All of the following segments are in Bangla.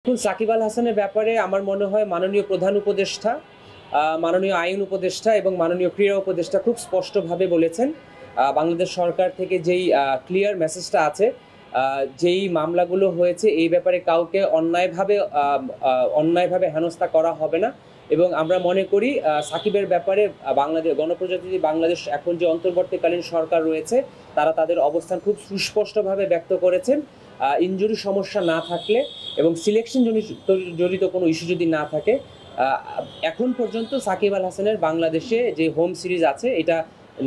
এখন সাকিব আল হাসানের ব্যাপারে আমার মনে হয় মাননীয় প্রধান উপদেষ্টা, মাননীয় আইন উপদেষ্টা এবং মাননীয় ক্রীড়া উপদেষ্টা খুব স্পষ্টভাবে বলেছেন বাংলাদেশ সরকার থেকে যেই ক্লিয়ার মেসেজটা আছে, যেই মামলাগুলো হয়েছে এই ব্যাপারে কাউকে অন্যায়ভাবে হেনস্থা করা হবে না। এবং আমরা মনে করি সাকিবের ব্যাপারে বাংলাদেশ গণপ্রজাতন্ত্রী বাংলাদেশ এখন যে অন্তর্বর্তীকালীন সরকার রয়েছে তারা তাদের অবস্থান খুব সুস্পষ্টভাবে ব্যক্ত করেছেন। ইনজুরি সমস্যা না থাকলে এবং সিলেকশন জড়িত কোনো ইস্যু যদি না থাকে, এখন পর্যন্ত সাকিব আল হাসানের বাংলাদেশে যে হোম সিরিজ আছে এটা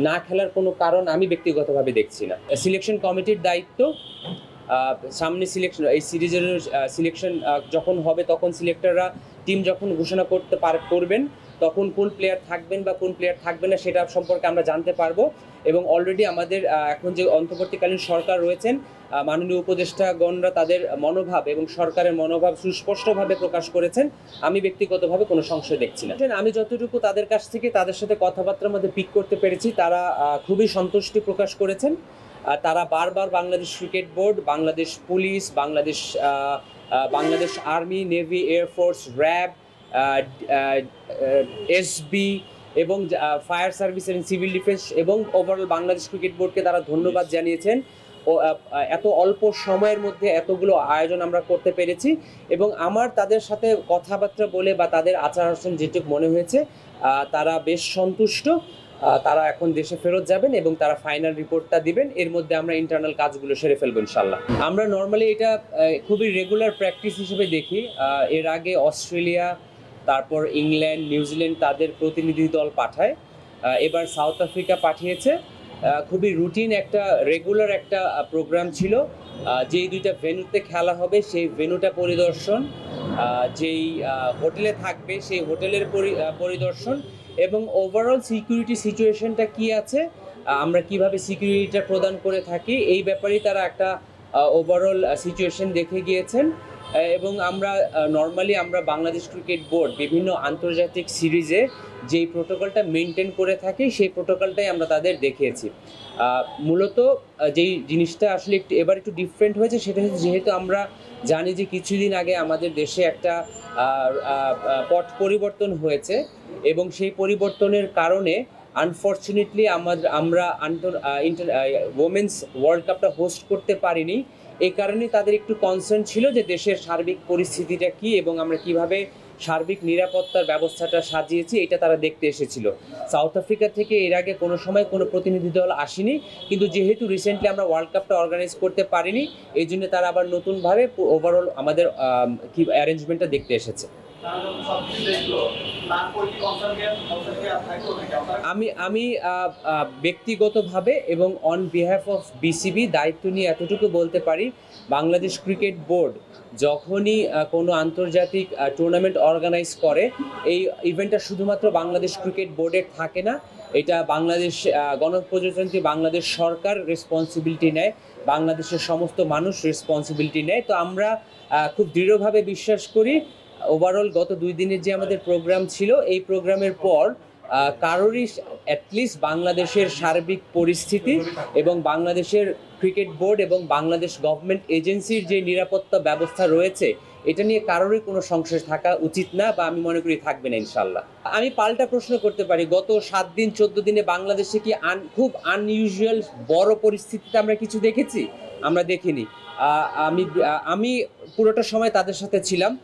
না খেলার কোনো কারণ আমি ব্যক্তিগতভাবে দেখছি না। সিলেকশন কমিটির দায়িত্ব, সামনে সিলেকশন, এই সিরিজের সিলেকশন যখন হবে তখন সিলেক্টররা টিম যখন ঘোষণা করবেন তখন কোন প্লেয়ার থাকবেন বা কোন প্লেয়ার থাকবে না সেটা সম্পর্কে আমরা জানতে পারবো। এবং অলরেডি আমাদের এখন যে অন্তর্বর্তীকালীন সরকার রয়েছেন, মাননীয় উপদেষ্টাগণরা তাদের মনোভাব এবং সরকারের মনোভাব সুস্পষ্টভাবে প্রকাশ করেছেন। আমি ব্যক্তিগতভাবে কোনো সংশয় দেখছি না। আমি যতটুকু তাদের কাছ থেকে তাদের সাথে কথাবার্তার মধ্যে পিক করতে পেরেছি, তারা খুবই সন্তুষ্টি প্রকাশ করেছেন। তারা বারবার Bangladesh cricket board, Bangladesh police, Bangladesh army, navy, air force, RAB, SB এবং ফায়ার সার্ভিস এবং সিভিল ডিফেন্স এবং ওভারঅল বাংলাদেশ ক্রিকেট বোর্ডকে তারা ধন্যবাদ জানিয়েছেন। ও এত অল্প সময়ের মধ্যে এতগুলো আয়োজন আমরা করতে পেরেছি। এবং আমার তাদের সাথে কথাবার্তা বলে বা তাদের আচার আচরণ যেটুকু মনে হয়েছে, তারা বেশ সন্তুষ্ট। তারা এখন দেশে ফেরত যাবেন এবং তারা ফাইনাল রিপোর্টটা দিবেন। এর মধ্যে আমরা ইন্টারনাল কাজগুলো সেরে ফেলবো ইনশাল্লাহ। আমরা নর্মালি এটা খুবই রেগুলার প্র্যাকটিস হিসেবে দেখি। এর আগে অস্ট্রেলিয়া, তারপর ইংল্যান্ড, নিউজিল্যান্ড তাদের প্রতিনিধি দল পাঠায়। এবার সাউথ আফ্রিকা পাঠিয়েছে। খুবই রুটিন একটা রেগুলার একটা প্রোগ্রাম ছিল। যেই দুইটা ভেন্যুতে খেলা হবে সেই ভেন্যুটা পরিদর্শন, যেই হোটেলে থাকবে সেই হোটেলের পরিদর্শন এবং ওভারঅল সিকিউরিটি সিচুয়েশনটা কি আছে, আমরা কিভাবে সিকিউরিটিটা প্রদান করে থাকি এই ব্যাপারেই তারা একটা ওভারঅল সিচুয়েশন দেখে গিয়েছেন। এবং আমরা নর্মালি বাংলাদেশ ক্রিকেট বোর্ড বিভিন্ন আন্তর্জাতিক সিরিজে যেই প্রোটোকলটা মেনটেন করে থাকি সেই প্রোটোকলটাই আমরা তাদের দেখিয়েছি। মূলত যেই জিনিসটা আসলে এবার একটু ডিফারেন্ট হয়েছে সেটা হচ্ছে, যেহেতু আমরা জানি যে কিছুদিন আগে আমাদের দেশে একটা পট পরিবর্তন হয়েছে এবং সেই পরিবর্তনের কারণে আনফর্চুনেটলি আমরা ওমেন্স ওয়ার্ল্ড কাপটা হোস্ট করতে পারিনি। এই কারণে তাদের একটু কনসার্ন ছিল যে দেশের সার্বিক পরিস্থিতিটা কি এবং আমরা কিভাবে সার্বিক নিরাপত্তার ব্যবস্থাটা সাজিয়েছি এটা তারা দেখতে এসেছিল। সাউথ আফ্রিকা থেকে এর আগে কোনো সময় কোনো প্রতিনিধি দল আসেনি, কিন্তু যেহেতু রিসেন্টলি আমরা ওয়ার্ল্ড কাপটা অর্গানাইজ করতে পারিনি এই জন্য তারা আবার নতুনভাবে ওভারঅল আমাদের কি অ্যারেঞ্জমেন্টটা দেখতে এসেছে। আমি ব্যক্তিগতভাবে এবং অন বিহাফ অফ বিসিবি দায়িত্ব নিয়ে এতটুকু বলতে পারি, বাংলাদেশ ক্রিকেট বোর্ড যখনই কোনো আন্তর্জাতিক টুর্নামেন্ট অর্গানাইজ করে এই ইভেন্টটা শুধুমাত্র বাংলাদেশ ক্রিকেট বোর্ডের থাকে না, এটা বাংলাদেশ গণপ্রজাতন্ত্রী বাংলাদেশ সরকার রেসপন্সিবিলিটি নেয়, বাংলাদেশের সমস্ত মানুষ রেসপন্সিবিলিটি নেয়। তো আমরা খুব দৃঢ়ভাবে বিশ্বাস করি ওভারঅল গত 2 দিনের যে আমাদের প্রোগ্রাম ছিল এই প্রোগ্রামের পর কারোরই অ্যাটলিস্ট বাংলাদেশের সার্বিক পরিস্থিতি এবং বাংলাদেশের ক্রিকেট বোর্ড এবং বাংলাদেশ গভর্নমেন্ট এজেন্সির যে নিরাপত্তা ব্যবস্থা রয়েছে এটা নিয়ে কারোরই কোনো সংশয় থাকা উচিত না বা আমি মনে করি থাকবে না ইনশাল্লাহ। আমি পাল্টা প্রশ্ন করতে পারি, গত 7 দিন 14 দিনে বাংলাদেশে কি খুব আনইউজুয়াল বড় পরিস্থিতিতে আমরা কিছু দেখেছি? আমরা দেখিনি। আমি পুরোটা সময় তাদের সাথে ছিলাম।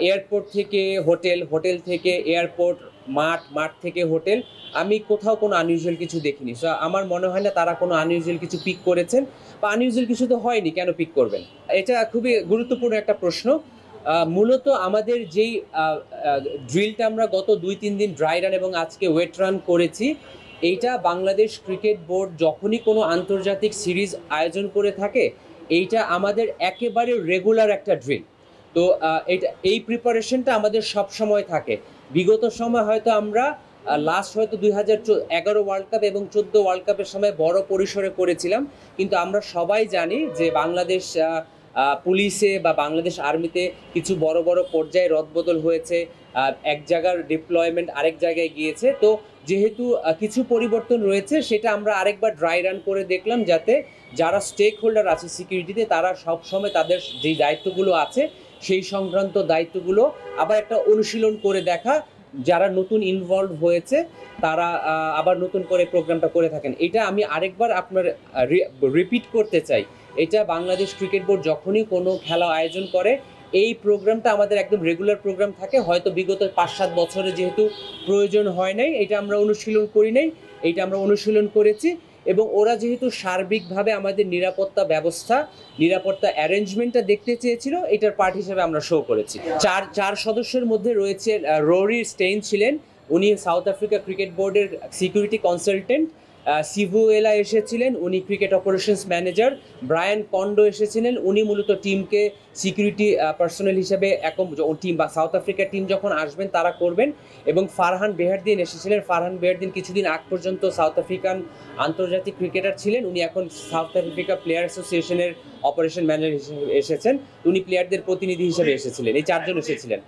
এয়ারপোর্ট থেকে হোটেল, হোটেল থেকে এয়ারপোর্ট, মাঠ থেকে হোটেল, আমি কোথাও কোনো আনইউজুয়াল কিছু দেখিনি। সো আমার মনে হয় না তারা কোনো আনইউজুয়াল কিছু পিক করেছেন বা আনইউজুয়াল কিছু তো হয়নি, কেন পিক করবেন? এটা খুবই গুরুত্বপূর্ণ একটা প্রশ্ন। মূলত আমাদের যেই ড্রিলটা আমরা গত 2-3 দিন ড্রাই রান এবং আজকে ওয়েট রান করেছি, এইটা বাংলাদেশ ক্রিকেট বোর্ড যখনই কোনো আন্তর্জাতিক সিরিজ আয়োজন করে থাকে এইটা আমাদের একেবারে রেগুলার একটা ড্রিল। তো এই প্রিপারেশনটা আমাদের সব সময় থাকে। বিগত সময় হয়তো আমরা লাস্ট হয়তো 2011 ওয়ার্ল্ড কাপ এবং 14 ওয়ার্ল্ড কাপের সময় বড় পরিসরে করেছিলাম, কিন্তু আমরা সবাই জানি যে বাংলাদেশ পুলিশে বা বাংলাদেশ আর্মিতে কিছু বড় বড় পর্যায়ে রদবদল হয়েছে, এক জায়গার ডিপ্লয়মেন্ট আরেক জায়গায় গিয়েছে। তো যেহেতু কিছু পরিবর্তন রয়েছে সেটা আমরা আরেকবার ড্রাই রান করে দেখলাম, যাতে যারা স্টেক হোল্ডার আছে সিকিউরিটিতে তারা সবসময় তাদের যেই দায়িত্বগুলো আছে সেই সংক্রান্ত দায়িত্বগুলো আবার একটা অনুশীলন করে দেখা, যারা নতুন ইনভলভ হয়েছে তারা আবার নতুন করে প্রোগ্রামটা করে থাকেন। এটা আমি আরেকবার আপনার রিপিট করতে চাই, এটা বাংলাদেশ ক্রিকেট বোর্ড যখনই কোনো খেলা আয়োজন করে এই প্রোগ্রামটা আমাদের একদম রেগুলার প্রোগ্রাম থাকে। হয়তো বিগত ৫-৭ বছরে যেহেতু প্রয়োজন হয় নাই, এটা আমরা অনুশীলন করি নাই, এটা আমরা অনুশীলন করেছি। এবং ওরা যেহেতু সার্বিকভাবে আমাদের নিরাপত্তা ব্যবস্থা, নিরাপত্তা অ্যারেঞ্জমেন্টটা দেখতে চেয়েছিল, এটার পার্ট হিসেবে আমরা শো করেছি। চার সদস্যের মধ্যে রয়েছে রোরি স্টেইন ছিলেন, উনি সাউথ আফ্রিকা ক্রিকেট বোর্ডের সিকিউরিটি কনসালটেন্ট। সিভুয়েলা এসেছিলেন, উনি cricket operations manager. Brian condo এসেছিলেন, উনি মূলত টিমকে সিকিউরিটি পার্সোনাল হিসেবে টিম বা সাউথ আফ্রিকার টিম যখন আসবেন তারা করবেন। এবং ফারহান বেহারদিন এসেছিলেন। ফারহান বেহারদিন কিছুদিন আগ পর্যন্ত সাউথ আফ্রিকান আন্তর্জাতিক ক্রিকেটার ছিলেন, উনি এখন সাউথ আফ্রিকা প্লেয়ার অ্যাসোসিয়েশনের অপারেশন ম্যানেজার হিসেবে এসেছেন, উনি প্লেয়ারদের প্রতিনিধি হিসেবে এসেছিলেন। এই চারজন এসেছিলেন।